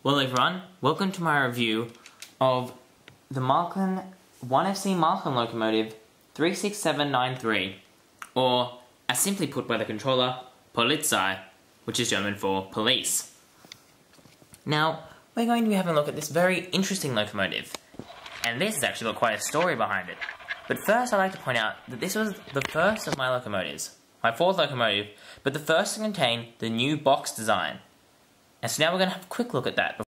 Well everyone, welcome to my review of the Marklin 1FC Marklin locomotive 36793, or as simply put by the controller, Polizei, which is German for police. Now, we're going to be having a look at this very interesting locomotive, and this has actually got quite a story behind it. But first I'd like to point out that this was the first of my locomotives, my fourth locomotive, but the first to contain the new box design. And so now we're going to have a quick look at that.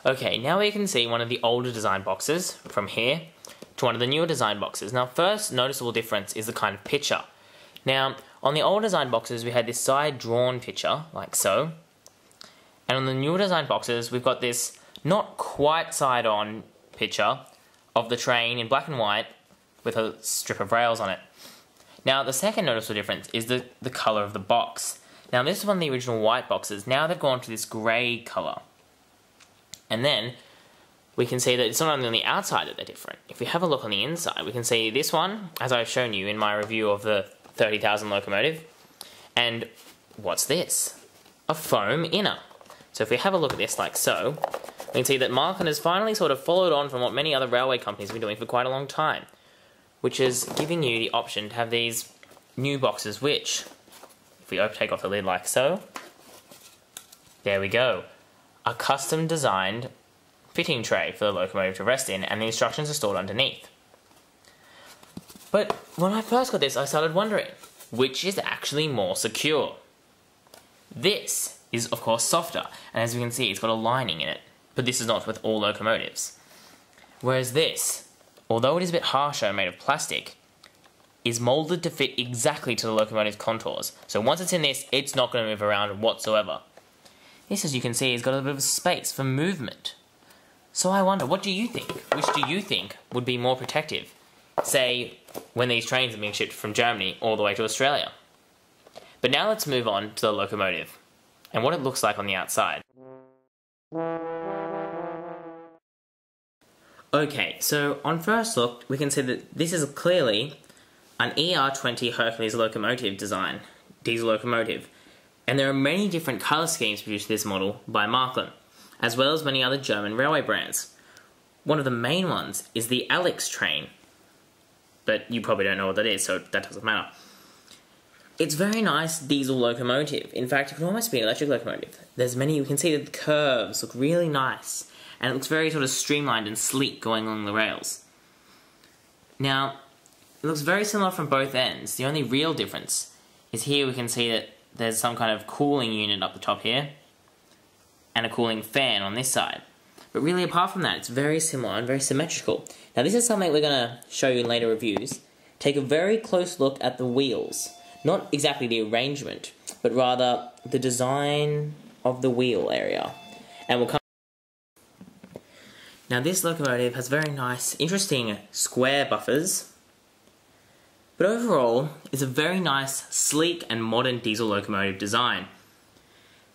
Okay, now we can see one of the older design boxes from here to one of the newer design boxes. Now, first noticeable difference is the kind of picture. Now, on the old design boxes, we had this side-drawn picture, like so. And on the newer design boxes, we've got this not quite side-on picture of the train in black and white with a strip of rails on it. Now, the second noticeable difference is the colour of the box. Now, this is one of the original white boxes. Now they've gone to this grey colour. And then, we can see that it's not only on the outside that they're different. If we have a look on the inside, we can see this one, as I've shown you in my review of the 30,000 locomotive. And what's this? A foam inner. So if we have a look at this like so, we can see that Marklin has finally sort of followed on from what many other railway companies have been doing for quite a long time, which is giving you the option to have these new boxes which, if we take off the lid like so, there we go. A custom designed fitting tray for the locomotive to rest in, and the instructions are stored underneath. But when I first got this, I started wondering, which is actually more secure? This is of course softer, and as you can see it's got a lining in it, but this is not with all locomotives. Whereas this, although it is a bit harsher and made of plastic, is moulded to fit exactly to the locomotive's contours. So once it's in this, it's not going to move around whatsoever. This, as you can see, has got a bit of space for movement. So I wonder, what do you think? Which do you think would be more protective? Say, when these trains are being shipped from Germany all the way to Australia. But now let's move on to the locomotive, and what it looks like on the outside. Okay, so on first look, we can see that this is clearly an ER20 Hercules locomotive design, diesel locomotive. And there are many different colour schemes produced for this model by Marklin, as well as many other German railway brands. One of the main ones is the TrainzXtreme, but you probably don't know what that is, so that doesn't matter. It's a very nice diesel locomotive. In fact, it can almost be an electric locomotive. There's many, you can see that the curves look really nice, and it looks very sort of streamlined and sleek going along the rails. Now, it looks very similar from both ends. The only real difference is here we can see that there's some kind of cooling unit up the top here, and a cooling fan on this side. But really, apart from that, it's very similar and very symmetrical. Now, this is something we're going to show you in later reviews. Take a very close look at the wheels. Not exactly the arrangement, but rather the design of the wheel area. And we'll come. Now, this locomotive has very nice, interesting square buffers. But overall, it's a very nice, sleek and modern diesel locomotive design.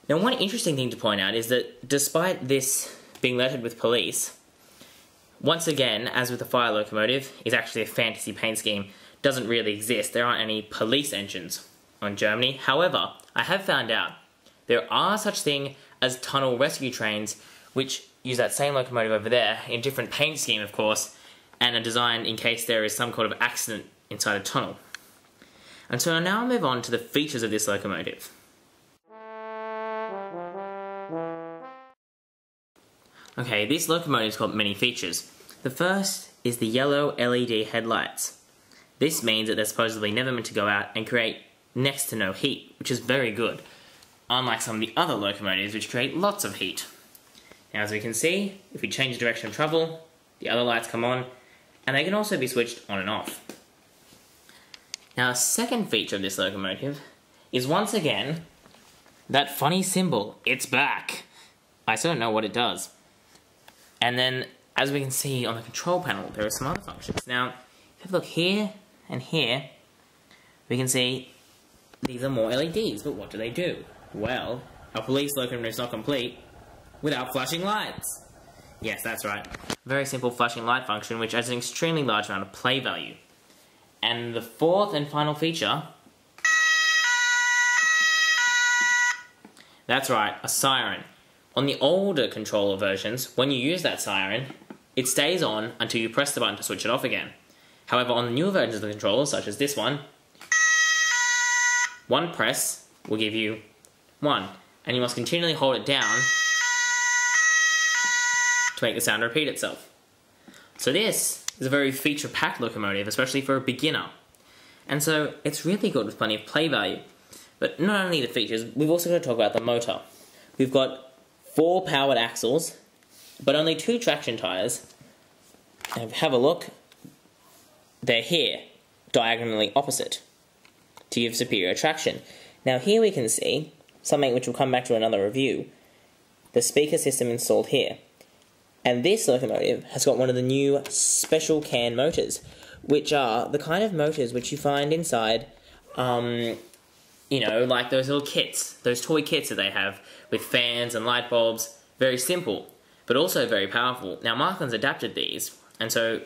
Now, one interesting thing to point out is that despite this being lettered with police, once again, as with the fire locomotive, is actually a fantasy paint scheme, doesn't really exist. There aren't any police engines on Germany. However, I have found out there are such thing as tunnel rescue trains, which use that same locomotive over there, in a different paint scheme, of course, and are designed in case there is some kind of accident inside a tunnel. And so now I'll move on to the features of this locomotive. Okay, this locomotive's got many features. The first is the yellow LED headlights. This means that they're supposedly never meant to go out and create next to no heat, which is very good, unlike some of the other locomotives which create lots of heat. Now, as we can see, if we change the direction of travel, the other lights come on, and they can also be switched on and off. Now, a second feature of this locomotive is once again that funny symbol, it's back. I still don't know what it does. And then, as we can see on the control panel, there are some other functions. Now, if we look here and here, we can see these are more LEDs, but what do they do? Well, a police locomotive is not complete without flashing lights. Yes, that's right. Very simple flashing light function, which has an extremely large amount of play value. And the fourth and final feature, that's right, a siren. On the older controller versions, when you use that siren, it stays on until you press the button to switch it off again. However, on the newer versions of the controller, such as this one press will give you 1, and you must continually hold it down to make the sound repeat itself. So this is a very feature-packed locomotive, especially for a beginner. And so it's really good with plenty of play value. But not only the features, we've also got to talk about the motor. We've got 4 powered axles, but only 2 traction tyres. And have a look. They're here, diagonally opposite, to give superior traction. Now here we can see something which will come back to another review. The speaker system installed here. And this locomotive has got one of the new special can motors, which are the kind of motors which you find inside, you know, like those little kits, those toy kits that they have with fans and light bulbs. Very simple, but also very powerful. Now Marklin's adapted these, and so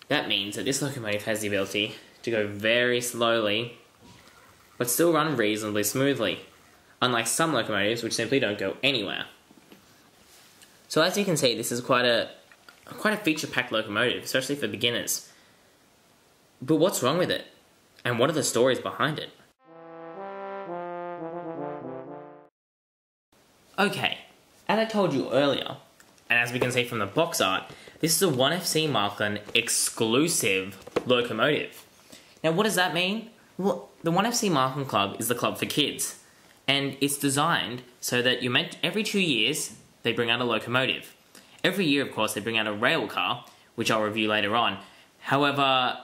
that means that this locomotive has the ability to go very slowly, but still run reasonably smoothly, unlike some locomotives which simply don't go anywhere. So as you can see, this is quite a feature-packed locomotive, especially for beginners. But what's wrong with it? And what are the stories behind it? Okay, as I told you earlier, and as we can see from the box art, this is a 1FC Marklin exclusive locomotive. Now what does that mean? Well, the 1FC Marklin Club is the club for kids, and it's designed so that every 2 years, they bring out a locomotive. Every year, of course, they bring out a rail car, which I'll review later on. However,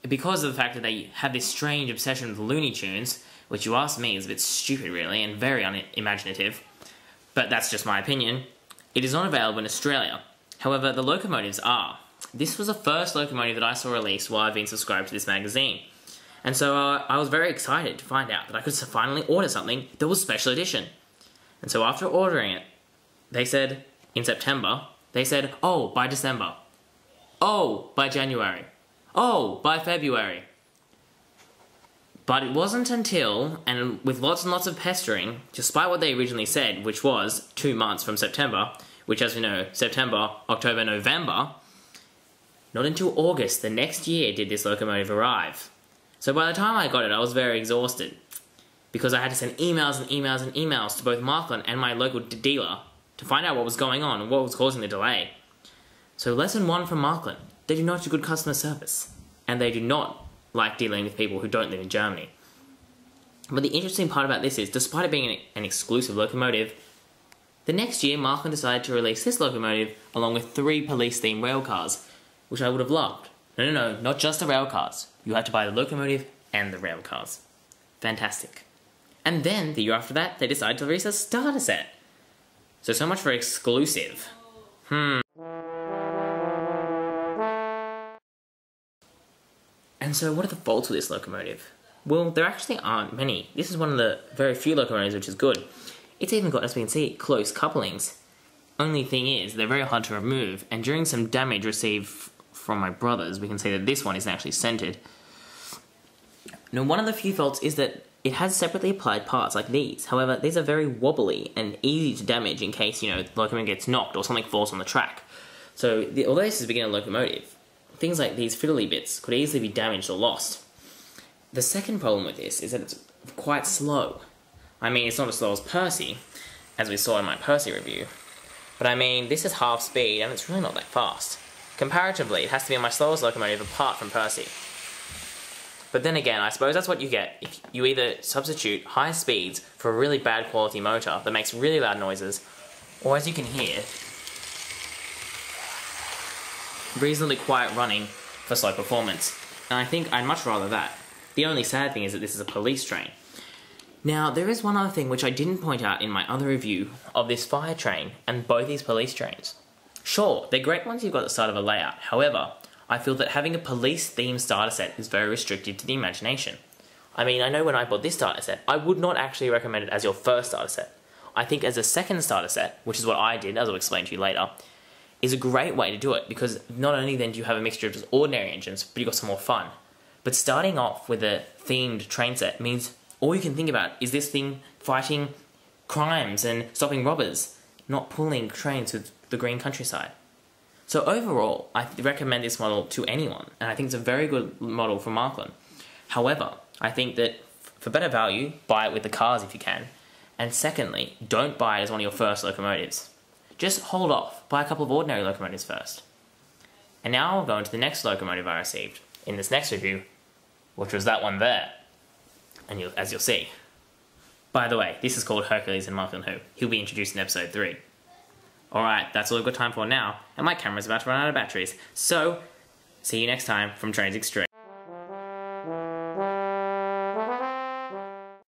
because of the fact that they have this strange obsession with Looney Tunes, which you ask me is a bit stupid really, and very unimaginative, but that's just my opinion, it is not available in Australia. However, the locomotives are. This was the first locomotive that I saw released while I've been subscribed to this magazine. And so I was very excited to find out that I could finally order something that was special edition. And so after ordering it, they said, in September, they said, oh, by December. Oh, by January. Oh, by February. But it wasn't until, and with lots and lots of pestering, despite what they originally said, which was 2 months from September, which as we know, September, October, November, not until August the next year did this locomotive arrive. So by the time I got it, I was very exhausted, because I had to send emails and emails and emails to both Marklin and my local dealer to find out what was going on and what was causing the delay. So lesson 1 from Marklin, they do not do good customer service, and they do not like dealing with people who don't live in Germany. But the interesting part about this is, despite it being an exclusive locomotive, the next year Marklin decided to release this locomotive along with 3 police-themed railcars, which I would have loved. No, not just the railcars. You had to buy the locomotive and the railcars. Fantastic. And then, the year after that, they decided to release a starter set. So much for exclusive. And so what are the faults with this locomotive? Well, there actually aren't many. This is one of the very few locomotives which is good. It's even got, as we can see, close couplings. Only thing is, they're very hard to remove, and during some damage received from my brothers, we can see that this one isn't actually centered. Now, one of the few faults is that it has separately applied parts like these. However, these are very wobbly and easy to damage in case, you know, the locomotive gets knocked or something falls on the track. So, although this is a beginner locomotive, things like these fiddly bits could easily be damaged or lost. The second problem with this is that it's quite slow. I mean, it's not as slow as Percy, as we saw in my Percy review. But I mean, this is half speed and it's really not that fast. Comparatively, it has to be my slowest locomotive apart from Percy. But then again, I suppose that's what you get if you either substitute high speeds for a really bad quality motor that makes really loud noises, or as you can hear, reasonably quiet running for slow performance. And I think I'd much rather that. The only sad thing is that this is a police train. Now, there is one other thing which I didn't point out in my other review of this fire train and both these police trains. Sure, they're great once you've got the start of a layout. However, I feel that having a police-themed starter set is very restrictive to the imagination. I mean, I know when I bought this starter set, I would not actually recommend it as your first starter set. I think as a second starter set, which is what I did, as I'll explain to you later, is a great way to do it, because not only then do you have a mixture of just ordinary engines, but you've got some more fun. But starting off with a themed train set means all you can think about is this thing fighting crimes and stopping robbers, not pulling trains with the green countryside. So overall, I recommend this model to anyone, and I think it's a very good model for Marklin. However, I think that for better value, buy it with the cars if you can. And secondly, don't buy it as one of your first locomotives. Just hold off, buy a couple of ordinary locomotives first. And now I'll go into the next locomotive I received in this next review, which was that one there. And as you'll see. By the way, this is called Hercules and Marklin Who. He'll be introduced in episode 3. Alright, that's all I've got time for now, and my camera's about to run out of batteries. So, see you next time from TrainzXtreme.